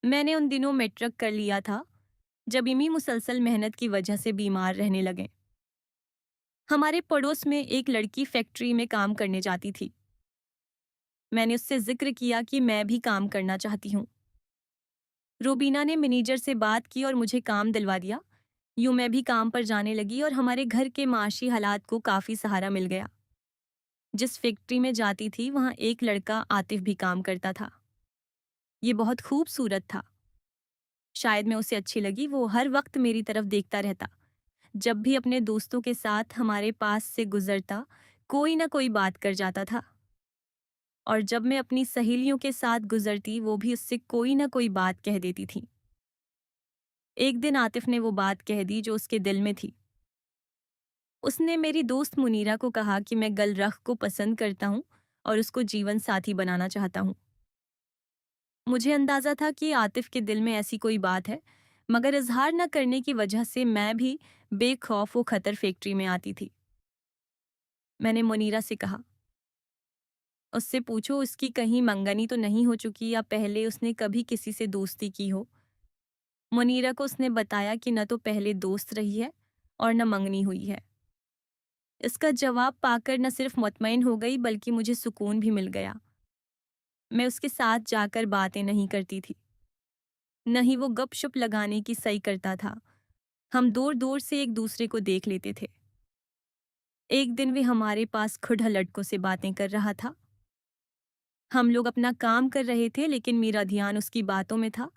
मैंने उन दिनों मैट्रिक कर लिया था, जब इमी मुसलसल मेहनत की वजह से बीमार रहने लगे। हमारे पड़ोस में एक लड़की फैक्ट्री में काम करने जाती थी। मैंने उससे जिक्र किया कि मैं भी काम करना चाहती हूँ। रोबीना ने मैनेजर से बात की और मुझे काम दिलवा दिया। यूं मैं भी काम पर जाने लगी और हमारे घर के माशी हालात को काफी सहारा मिल गया। जिस फैक्ट्री में जाती थी वहां एक लड़का आतिफ भी काम करता था। ये बहुत खूबसूरत था। शायद मैं उसे अच्छी लगी। वो हर वक्त मेरी तरफ देखता रहता। जब भी अपने दोस्तों के साथ हमारे पास से गुजरता, कोई ना कोई बात कर जाता था। और जब मैं अपनी सहेलियों के साथ गुजरती, वो भी उससे कोई ना कोई बात कह देती थी। एक दिन आतिफ ने वो बात कह दी जो उसके दिल में थी। उसने मेरी दोस्त मुनीरा को कहा कि मैं गलरख को पसंद करता हूँ और उसको जीवन साथी बनाना चाहता हूँ। मुझे अंदाजा था कि आतिफ के दिल में ऐसी कोई बात है, मगर इजहार न करने की वजह से मैं भी बेखौफ वो खतर फैक्ट्री में आती थी। मैंने मुनीरा से कहा, उससे पूछो उसकी कहीं मंगनी तो नहीं हो चुकी या पहले उसने कभी किसी से दोस्ती की हो। मुनीरा को उसने बताया कि न तो पहले दोस्त रही है और न मंगनी हुई है। इसका जवाब पाकर न सिर्फ मुतमईन हो गई बल्कि मुझे सुकून भी मिल गया। मैं उसके साथ जाकर बातें नहीं करती थी, न ही वो गपशप लगाने की सही करता था। हम दूर दूर से एक दूसरे को देख लेते थे। एक दिन वे हमारे पास खुद लड़कों से बातें कर रहा था। हम लोग अपना काम कर रहे थे लेकिन मेरा ध्यान उसकी बातों में था।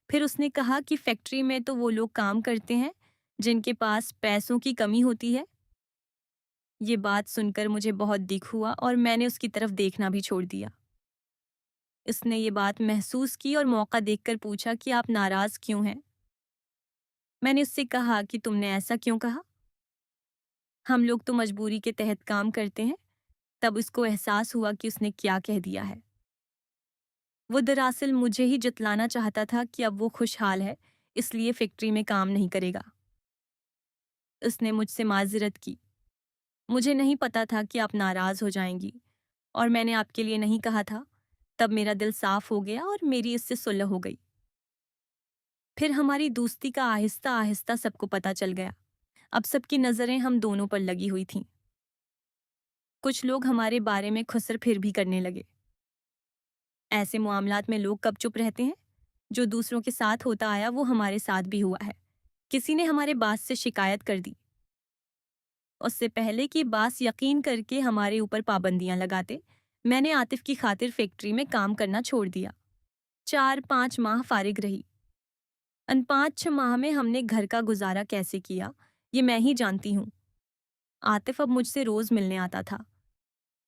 फिर उसने कहा कि फैक्ट्री में तो वो लोग काम करते हैं जिनके पास पैसों की कमी होती है। ये बात सुनकर मुझे बहुत दुख हुआ और मैंने उसकी तरफ देखना भी छोड़ दिया। उसने ये बात महसूस की और मौका देखकर पूछा कि आप नाराज क्यों हैं। मैंने उससे कहा कि तुमने ऐसा क्यों कहा। हम लोग तो मजबूरी के तहत काम करते हैं। तब उसको एहसास हुआ कि उसने क्या कह दिया है। वो दरअसल मुझे ही जतलाना चाहता था कि अब वो खुशहाल है, इसलिए फैक्ट्री में काम नहीं करेगा। उसने मुझसे माजरत की। मुझे नहीं पता था कि आप नाराज हो जाएंगी और मैंने आपके लिए नहीं कहा था। तब मेरा दिल साफ हो गया और मेरी इससे सुलह हो गई। फिर हमारी दोस्ती का आहिस्ता आहिस्ता सबको पता चल गया। अब सबकी नजरें हम दोनों पर लगी हुई थीं। कुछ लोग हमारे बारे में खुसर फिर भी करने लगे। ऐसे मामलात में लोग कब चुप रहते हैं? जो दूसरों के साथ होता आया वो हमारे साथ भी हुआ है। किसी ने हमारे बास से शिकायत कर दी। उससे पहले कि बास यकीन करके हमारे ऊपर पाबंदियां लगाते, मैंने आतिफ की खातिर फैक्ट्री में काम करना छोड़ दिया। 4-5 माह फारिग रही। उन 5-6 माह में हमने घर का गुजारा कैसे किया, ये मैं ही जानती हूँ। आतिफ अब मुझसे रोज मिलने आता था।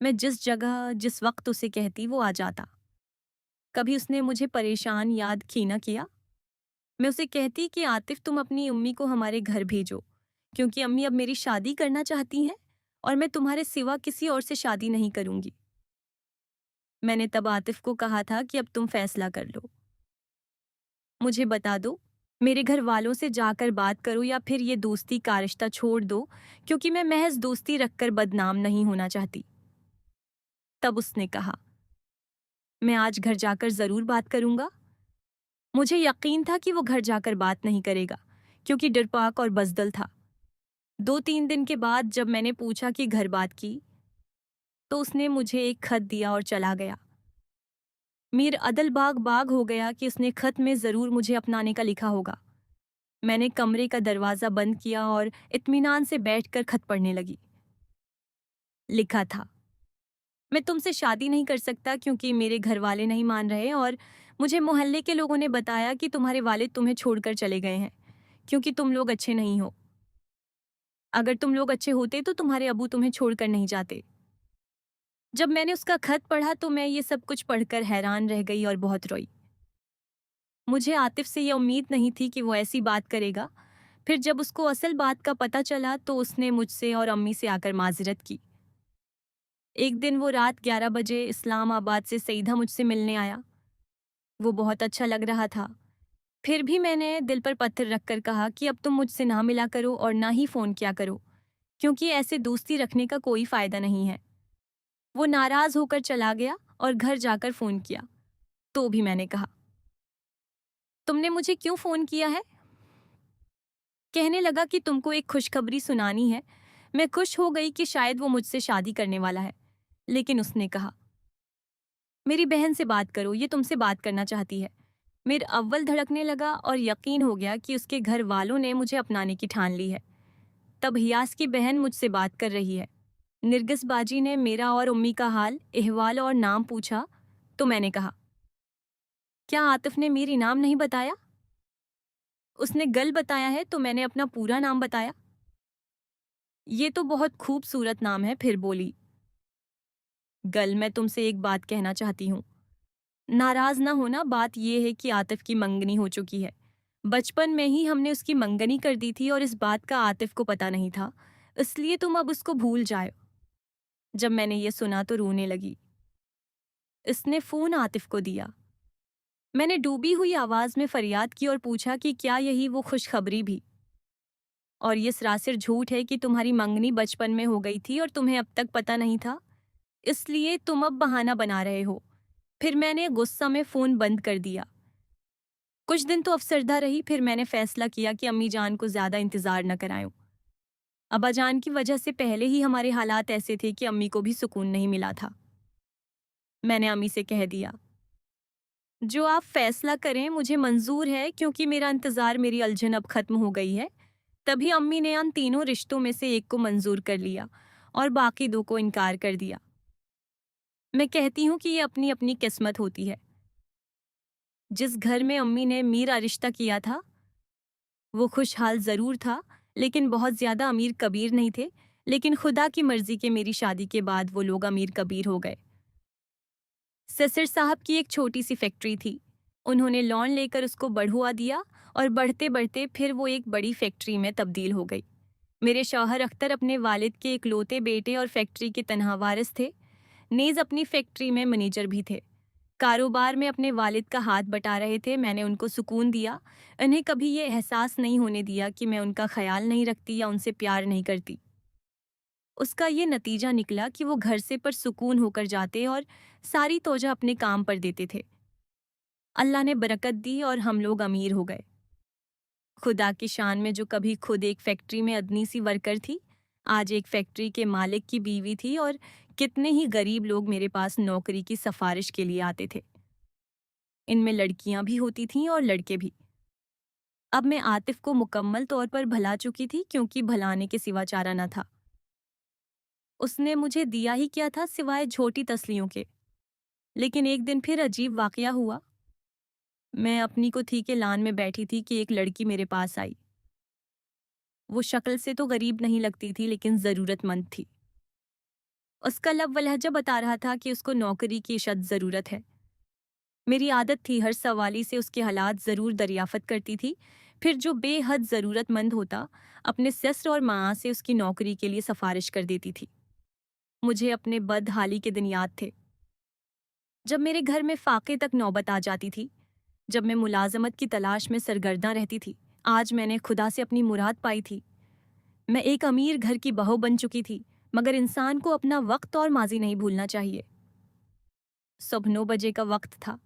मैं जिस जगह जिस वक्त उसे कहती वो आ जाता। कभी उसने मुझे परेशान याद की न किया। मैं उसे कहती कि आतिफ तुम अपनी अम्मी को हमारे घर भेजो, क्योंकि अम्मी अब मेरी शादी करना चाहती हैं और मैं तुम्हारे सिवा किसी और से शादी नहीं करूंगी। मैंने तब आतिफ को कहा था कि अब तुम फैसला कर लो। मुझे बता दो, मेरे घर वालों से जाकर बात करो या फिर ये दोस्ती का रिश्ता छोड़ दो, क्योंकि मैं महज दोस्ती रखकर बदनाम नहीं होना चाहती। तब उसने कहा, मैं आज घर जाकर जरूर बात करूंगा। मुझे यकीन था कि वो घर जाकर बात नहीं करेगा, क्योंकि डरपाक और बज़दल था। 2-3 दिन के बाद जब मैंने पूछा कि घर बात की, तो उसने मुझे एक खत दिया और चला गया। मीर अदल बाग बाग हो गया कि उसने खत में जरूर मुझे अपनाने का लिखा होगा। मैंने कमरे का दरवाजा बंद किया और इत्मीनान से बैठकर खत पढ़ने लगी। लिखा था, मैं तुमसे शादी नहीं कर सकता क्योंकि मेरे घर वाले नहीं मान रहे और मुझे मोहल्ले के लोगों ने बताया कि तुम्हारे वालिद तुम्हें छोड़कर चले गए हैं क्योंकि तुम लोग अच्छे नहीं हो। अगर तुम लोग अच्छे होते तो तुम्हारे अबू तुम्हें छोड़कर नहीं जाते। जब मैंने उसका खत पढ़ा तो मैं ये सब कुछ पढ़कर हैरान रह गई और बहुत रोई। मुझे आतिफ से ये उम्मीद नहीं थी कि वो ऐसी बात करेगा। फिर जब उसको असल बात का पता चला तो उसने मुझसे और अम्मी से आकर माजरत की। एक दिन वो रात 11 बजे इस्लामाबाद से सईदा मुझसे मिलने आया। वो बहुत अच्छा लग रहा था। फिर भी मैंने दिल पर पत्थर रखकर कहा कि अब तुम मुझसे ना मिला करो और ना ही फ़ोन किया करो, क्योंकि ऐसे दोस्ती रखने का कोई फ़ायदा नहीं है। वो नाराज़ होकर चला गया और घर जाकर फ़ोन किया, तो भी मैंने कहा, तुमने मुझे क्यों फ़ोन किया है? कहने लगा कि तुमको एक खुशखबरी सुनानी है। मैं खुश हो गई कि शायद वो मुझसे शादी करने वाला है। लेकिन उसने कहा, मेरी बहन से बात करो, ये तुमसे बात करना चाहती है। मेरा अव्वल धड़कने लगा और यकीन हो गया कि उसके घर वालों ने मुझे अपनाने की ठान ली है। तब हियास की बहन मुझसे बात कर रही है। निर्गस बाजी ने मेरा और उम्मी का हाल, अहवाल और नाम पूछा तो मैंने कहा, क्या आतिफ ने मेरी नाम नहीं बताया? उसने गल बताया है तो मैंने अपना पूरा नाम बताया। ये तो बहुत खूबसूरत नाम है। फिर बोली, गल, मैं तुमसे एक बात कहना चाहती हूँ। नाराज ना होना, बात यह है कि आतिफ की मंगनी हो चुकी है। बचपन में ही हमने उसकी मंगनी कर दी थी और इस बात का आतिफ को पता नहीं था, इसलिए तुम अब उसको भूल जाओ। जब मैंने ये सुना तो रोने लगी। इसने फोन आतिफ को दिया। मैंने डूबी हुई आवाज में फरियाद की और पूछा कि क्या यही वो खुशखबरी भी? और ये सरासर झूठ है कि तुम्हारी मंगनी बचपन में हो गई थी और तुम्हें अब तक पता नहीं था, इसलिए तुम अब बहाना बना रहे हो। फिर मैंने गुस्सा में फोन बंद कर दिया। कुछ दिन तो अफसरदा रही, फिर मैंने फैसला किया कि अम्मी जान को ज्यादा इंतजार न कराऊं। अब्बा जान की वजह से पहले ही हमारे हालात ऐसे थे कि अम्मी को भी सुकून नहीं मिला था। मैंने अम्मी से कह दिया, जो आप फैसला करें मुझे मंजूर है, क्योंकि मेरा इंतजार, मेरी उलझन अब खत्म हो गई है। तभी अम्मी ने उन तीनों रिश्तों में से एक को मंजूर कर लिया और बाकी दो को इनकार कर दिया। मैं कहती हूँ कि ये अपनी अपनी किस्मत होती है। जिस घर में अम्मी ने मेरा रिश्ता किया था वो खुशहाल जरूर था, लेकिन बहुत ज्यादा अमीर कबीर नहीं थे। लेकिन खुदा की मर्जी के मेरी शादी के बाद वो लोग अमीर कबीर हो गए। ससुर साहब की एक छोटी सी फैक्ट्री थी। उन्होंने लोन लेकर उसको बढ़ुआ दिया और बढ़ते बढ़ते फिर वो एक बड़ी फैक्ट्री में तब्दील हो गई। मेरे शौहर अख्तर अपने वालिद के इकलौते बेटे और फैक्ट्री के तनहा वारिस थे। नेज़ अपनी फैक्ट्री में मैनेजर भी थे। कारोबार में अपने वालिद का हाथ बटा रहे थे। मैंने उनको सुकून दिया। उन्हें कभी ये एहसास नहीं होने दिया कि मैं उनका ख्याल नहीं रखती या उनसे प्यार नहीं करती। उसका ये नतीजा निकला कि वो घर से परसुकून होकर जाते और सारी तोजह अपने काम पर देते थे। अल्लाह ने बरकत दी और हम लोग अमीर हो गए। खुदा की शान में, जो कभी खुद एक फैक्ट्री में अदनी सी वर्कर थी, आज एक फैक्ट्री के मालिक की बीवी थी। और कितने ही गरीब लोग मेरे पास नौकरी की सिफारिश के लिए आते थे। इनमें लड़कियां भी होती थीं और लड़के भी। अब मैं आतिफ को मुकम्मल तौर पर भला चुकी थी, क्योंकि भलाने के सिवा चारा न था। उसने मुझे दिया ही क्या था सिवाय झोटी तसलियों के। लेकिन एक दिन फिर अजीब वाकया हुआ। मैं अपनी को थी के लान में बैठी थी कि एक लड़की मेरे पास आई। वो शक्ल से तो गरीब नहीं लगती थी, लेकिन ज़रूरतमंद थी। उसका लब व लहजा बता रहा था कि उसको नौकरी की इशद ज़रूरत है। मेरी आदत थी हर सवाली से उसके हालात ज़रूर दरियाफ़त करती थी। फिर जो बेहद ज़रूरतमंद होता, अपने ससुर और माँ से उसकी नौकरी के लिए सिफारिश कर देती थी। मुझे अपने बदहाली के दिन याद थे, जब मेरे घर में फाके तक नौबत आ जाती थी, जब मैं मुलाजमत की तलाश में सरगर्दा रहती थी। आज मैंने खुदा से अपनी मुराद पाई थी। मैं एक अमीर घर की बहू बन चुकी थी, मगर इंसान को अपना वक्त और माजी नहीं भूलना चाहिए। सुबह 9 बजे का वक्त था।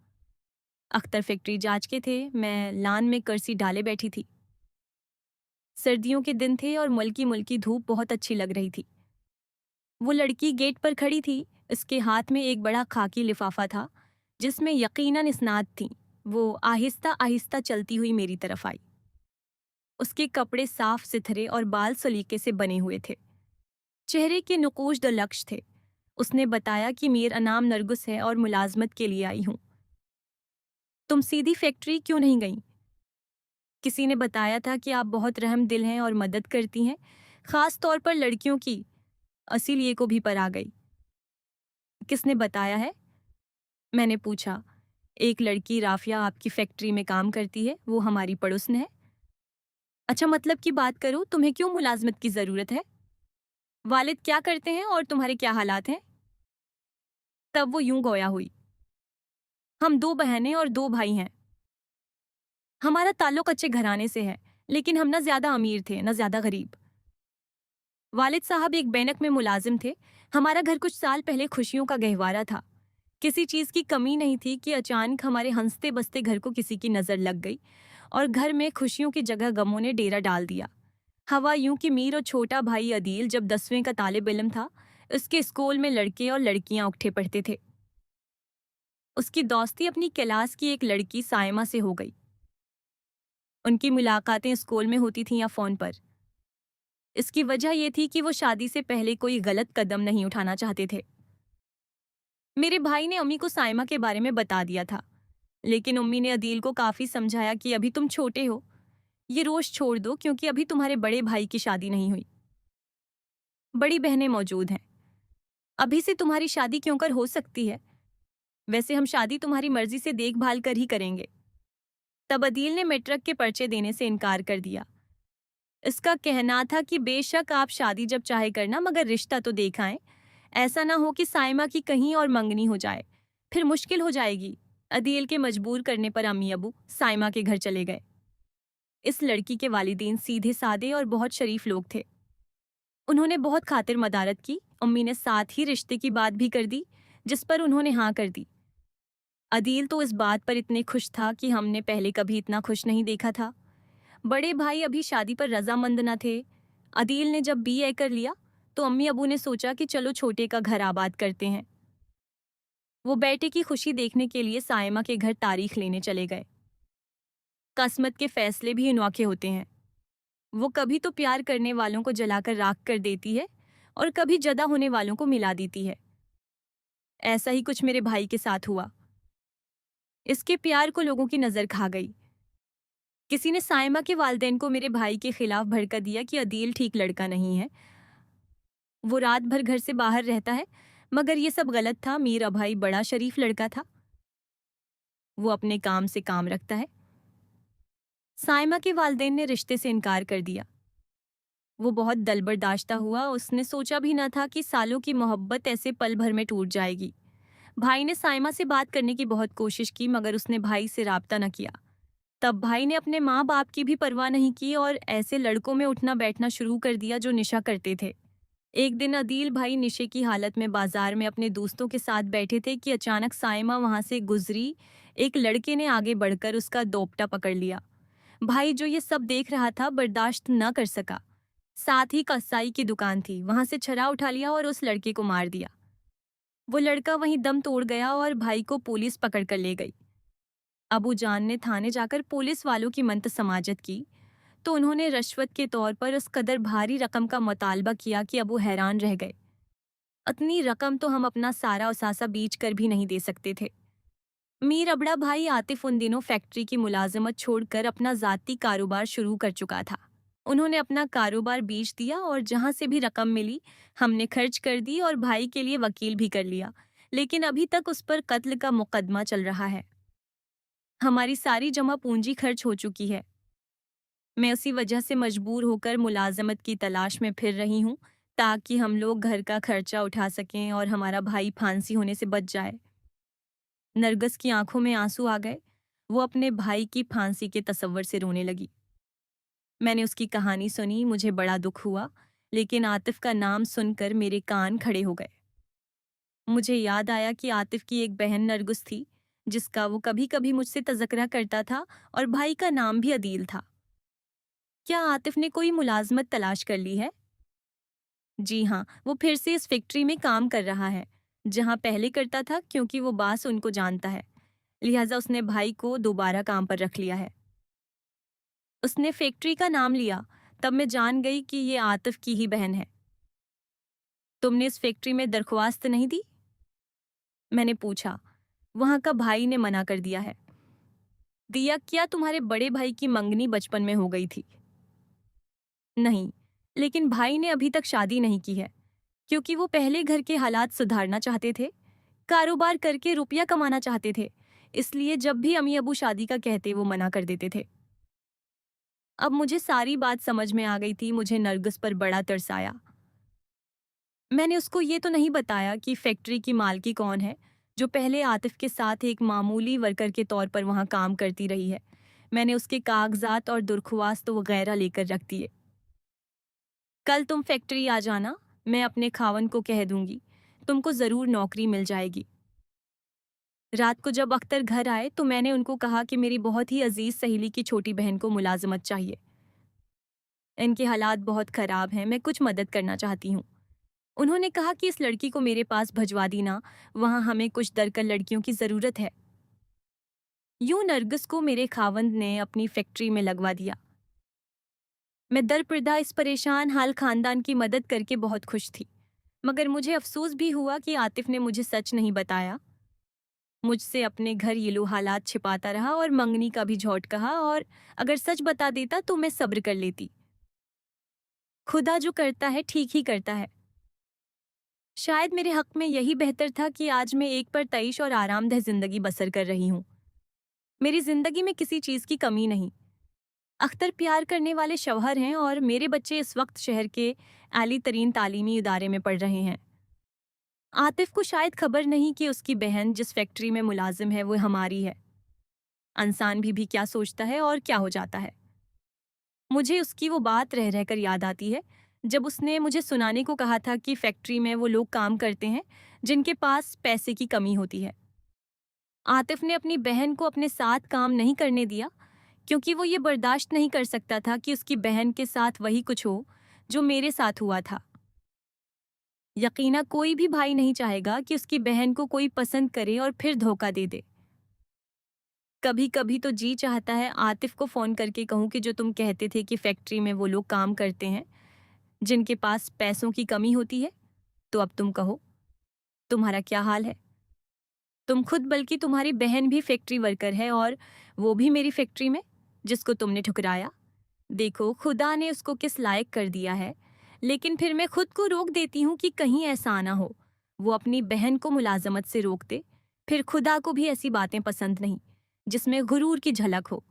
अख्तर फैक्ट्री जांच के थे। मैं लान में कुर्सी डाले बैठी थी। सर्दियों के दिन थे और मुल्की मुल्की धूप बहुत अच्छी लग रही थी। वो लड़की गेट पर खड़ी थी। इसके हाथ में एक बड़ा खाकी लिफाफा था, जिसमें यकीनन इसनाद थी। वो आहिस्ता आहिस्ता चलती हुई मेरी तरफ आई। उसके कपड़े साफ सुथरे और बाल सलीके से बने हुए थे। चेहरे के नुकूश द लक्ष थे। उसने बताया कि मेरा नाम नरगुस है और मुलाजमत के लिए आई हूँ। तुम सीधी फैक्ट्री क्यों नहीं गई? किसी ने बताया था कि आप बहुत रहम दिल हैं और मदद करती हैं, खास तौर पर लड़कियों की। इसीलिए को भी पर आ गई। किसने बताया है? मैंने पूछा। एक लड़की राफिया आपकी फैक्ट्री में काम करती है, वो हमारी पड़ोसन है। अच्छा, मतलब की बात करो, तुम्हें क्यों मुलाजमत की जरूरत है? वालिद क्या करते हैं और तुम्हारे क्या हालात हैं? तब वो यूं गोया हुई। हम 2 बहनें और 2 भाई हैं। हमारा ताल्लुक अच्छे घराने से है, लेकिन हम न ज्यादा अमीर थे न ज्यादा गरीब। वालिद साहब एक बैंक में मुलाजिम थे। हमारा घर कुछ साल पहले खुशियों का गहवारा था। किसी चीज की कमी नहीं थी कि अचानक हमारे हंसते बसते घर को किसी की नजर लग गई और घर में खुशियों की जगह गमों ने डेरा डाल दिया। हवा यूं कि मीर और छोटा भाई अदील जब 10वीं का तालिब इल्म था, उसके स्कूल में लड़के और लड़कियां उठे पढ़ते थे। उसकी दोस्ती अपनी क्लास की एक लड़की साइमा से हो गई। उनकी मुलाकातें स्कूल में होती थीं या फोन पर। इसकी वजह यह थी कि वो शादी से पहले कोई गलत कदम नहीं उठाना चाहते थे। मेरे भाई ने अम्मी को साइमा के बारे में बता दिया था, लेकिन अम्मी ने अदील को काफी समझाया कि अभी तुम छोटे हो, ये रोश छोड़ दो क्योंकि अभी तुम्हारे बड़े भाई की शादी नहीं हुई। बड़ी बहनें मौजूद हैं, अभी से तुम्हारी शादी क्यों कर हो सकती है। वैसे हम शादी तुम्हारी मर्जी से देखभाल कर ही करेंगे। तब अदील ने मेट्रिक के पर्चे देने से इनकार कर दिया। इसका कहना था कि बेशक आप शादी जब चाहे करना, मगर रिश्ता तो देखाएं। ऐसा ना हो कि साइमा की कहीं और मंगनी हो जाए, फिर मुश्किल हो जाएगी। अदील के मजबूर करने पर अम्मी अबू साइमा के घर चले गए। इस लड़की के वालिदैन सीधे सादे और बहुत शरीफ लोग थे। उन्होंने बहुत खातिर मदारत की। अम्मी ने साथ ही रिश्ते की बात भी कर दी, जिस पर उन्होंने हाँ कर दी। अदील तो इस बात पर इतने खुश था कि हमने पहले कभी इतना खुश नहीं देखा था। बड़े भाई अभी शादी पर रजामंद न थे। अदील ने जब बीए कर लिया तो अम्मी अबू ने सोचा कि चलो छोटे का घर आबाद करते हैं। वो बेटे की खुशी देखने के लिए साइमा के घर तारीख लेने चले गए। किस्मत के फैसले भी अनोखे होते हैं। वो कभी तो प्यार करने वालों को जलाकर राख कर देती है और कभी जदा होने वालों को मिला देती है। ऐसा ही कुछ मेरे भाई के साथ हुआ। इसके प्यार को लोगों की नजर खा गई। किसी ने साइमा के वालिदैन को मेरे भाई के खिलाफ भड़का दिया कि अदील ठीक लड़का नहीं है, वो रात भर घर से बाहर रहता है। मगर ये सब गलत था। मीरा भाई बड़ा शरीफ लड़का था, वो अपने काम से काम रखता है। साइमा के वालिदैन ने रिश्ते से इनकार कर दिया। वो बहुत दलबरदाश्ता हुआ। उसने सोचा भी न था कि सालों की मोहब्बत ऐसे पल भर में टूट जाएगी। भाई ने साइमा से बात करने की बहुत कोशिश की, मगर उसने भाई से राब्ता न किया। तब भाई ने अपने माँ बाप की भी परवाह नहीं की और ऐसे लड़कों में उठना बैठना शुरू कर दिया जो निशा करते थे। एक दिन अदील भाई निशे की हालत में बाजार में अपने दोस्तों के साथ बैठे थे कि अचानक साइमा वहां से गुजरी। एक लड़के ने आगे बढ़कर उसका दोपटा पकड़ लिया। भाई जो ये सब देख रहा था बर्दाश्त न कर सका। साथ ही कसाई की दुकान थी, वहां से छरा उठा लिया और उस लड़के को मार दिया। वो लड़का वहीं दम तोड़ गया और भाई को पुलिस पकड़ कर ले गई। अबू जान ने थाने जाकर पुलिस वालों की मंत समाजत की तो उन्होंने रिश्वत के तौर पर उस कदर भारी रकम का मुतालबा किया कि अबू हैरान रह गए। इतनी रकम तो हम अपना सारा उसासा बीच कर भी नहीं दे सकते थे। मीर अबड़ा भाई आतिफ उन दिनों फैक्ट्री की मुलाजमत छोड़कर अपना जाती कारोबार शुरू कर चुका था। उन्होंने अपना कारोबार बेच दिया और जहां से भी रकम मिली हमने खर्च कर दी और भाई के लिए वकील भी कर लिया, लेकिन अभी तक उस पर कत्ल का मुकदमा चल रहा है। हमारी सारी जमा पूंजी खर्च हो चुकी है। मैं उसी वजह से मजबूर होकर मुलाजमत की तलाश में फिर रही हूँ, ताकि हम लोग घर का खर्चा उठा सकें और हमारा भाई फांसी होने से बच जाए। नरगस की आंखों में आंसू आ गए। वो अपने भाई की फांसी के तसव्वुर से रोने लगी। मैंने उसकी कहानी सुनी, मुझे बड़ा दुख हुआ, लेकिन आतिफ का नाम सुनकर मेरे कान खड़े हो गए। मुझे याद आया कि आतिफ की एक बहन नरगिस थी, जिसका वो कभी कभी मुझसे तज़किरा करता था, और भाई का नाम भी अदील था। क्या आतिफ ने कोई मुलाजमत तलाश कर ली है? जी हाँ, वो फिर से इस फैक्ट्री में काम कर रहा है जहाँ पहले करता था, क्योंकि वो बास उनको जानता है, लिहाजा उसने भाई को दोबारा काम पर रख लिया है। उसने फैक्ट्री का नाम लिया, तब मैं जान गई कि ये आतिफ की ही बहन है। तुमने इस फैक्ट्री में दरख्वास्त नहीं दी? मैंने पूछा। वहां का भाई ने मना कर दिया है। दिया क्या? तुम्हारे बड़े भाई की मंगनी बचपन में हो गई थी। नहीं, लेकिन भाई ने अभी तक शादी नहीं की है, क्योंकि वो पहले घर के हालात सुधारना चाहते थे, कारोबार करके रुपया कमाना चाहते थे। इसलिए जब भी अम्मी अबू शादी का कहते वो मना कर देते थे। अब मुझे सारी बात समझ में आ गई थी। मुझे नरगिस पर बड़ा तरस आया। मैंने उसको ये तो नहीं बताया कि फैक्ट्री की मालकी कौन है, जो पहले आतिफ के साथ एक मामूली वर्कर के तौर पर वहां काम करती रही है। मैंने उसके कागजात और दरख्वास्त वगैरह लेकर रख दिए। कल तुम फैक्ट्री आ जाना, मैं अपने खावन को कह दूंगी, तुमको जरूर नौकरी मिल जाएगी। रात को जब अख्तर घर आए तो मैंने उनको कहा कि मेरी बहुत ही अजीज सहेली की छोटी बहन को मुलाजमत चाहिए। इनके हालात बहुत खराब हैं, मैं कुछ मदद करना चाहती हूँ। उन्होंने कहा कि इस लड़की को मेरे पास भजवा देना, वहाँ हमें कुछ दरकर लड़कियों की ज़रूरत है। यूं नरगिस को मेरे खावंद ने अपनी फैक्ट्री में लगवा दिया। मैं दरपर्दा इस परेशान हाल खानदान की मदद करके बहुत खुश थी, मगर मुझे अफसोस भी हुआ कि आतिफ ने मुझे सच नहीं बताया। मुझसे अपने घर ये लो हालात छिपाता रहा और मंगनी का भी झोट कहा, और अगर सच बता देता तो मैं सब्र कर लेती। खुदा जो करता है ठीक ही करता है। शायद मेरे हक में यही बेहतर था कि आज मैं एक परतईश और आरामदेह जिंदगी बसर कर रही हूँ। मेरी जिंदगी में किसी चीज की कमी नहीं। अख्तर प्यार करने वाले शौहर हैं और मेरे बच्चे इस वक्त शहर के आली तरीन तालीमी इदारे में पढ़ रहे हैं। आतिफ को शायद खबर नहीं कि उसकी बहन जिस फैक्ट्री में मुलाजिम है वो हमारी है। इंसान भी क्या सोचता है और क्या हो जाता है। मुझे उसकी वो बात रह रहकर याद आती है जब उसने मुझे सुनाने को कहा था कि फैक्ट्री में वो लोग काम करते हैं जिनके पास पैसे की कमी होती है। आतिफ ने अपनी बहन को अपने साथ काम नहीं करने दिया क्योंकि वो ये बर्दाश्त नहीं कर सकता था कि उसकी बहन के साथ वही कुछ हो जो मेरे साथ हुआ था। यकीना कोई भी भाई नहीं चाहेगा कि उसकी बहन को कोई पसंद करे और फिर धोखा दे दे। कभी कभी तो जी चाहता है आतिफ को फ़ोन करके कहूँ कि जो तुम कहते थे कि फैक्ट्री में वो लोग काम करते हैं जिनके पास पैसों की कमी होती है, तो अब तुम कहो तुम्हारा क्या हाल है। तुम खुद बल्कि तुम्हारी बहन भी फैक्ट्री वर्कर है, और वो भी मेरी फैक्ट्री में, जिसको तुमने ठुकराया। देखो खुदा ने उसको किस लायक कर दिया है, लेकिन फिर मैं खुद को रोक देती हूँ कि कहीं ऐसा ना हो वो अपनी बहन को मुलाजमत से रोक दे। फिर खुदा को भी ऐसी बातें पसंद नहीं जिसमें गुरूर की झलक हो।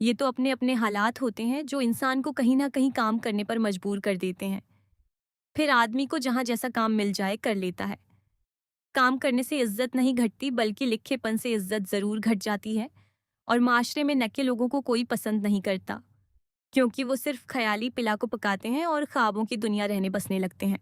ये तो अपने अपने हालात होते हैं जो इंसान को कहीं ना कहीं काम करने पर मजबूर कर देते हैं। फिर आदमी को जहाँ जैसा काम मिल जाए कर लेता है। काम करने से इज्जत नहीं घटती, बल्कि लिखेपन से इज्जत जरूर घट जाती है। और माशरे में नके लोगों को कोई पसंद नहीं करता क्योंकि वो सिर्फ ख्याली पिला को पकाते हैं और ख्वाबों की दुनिया रहने बसने लगते हैं।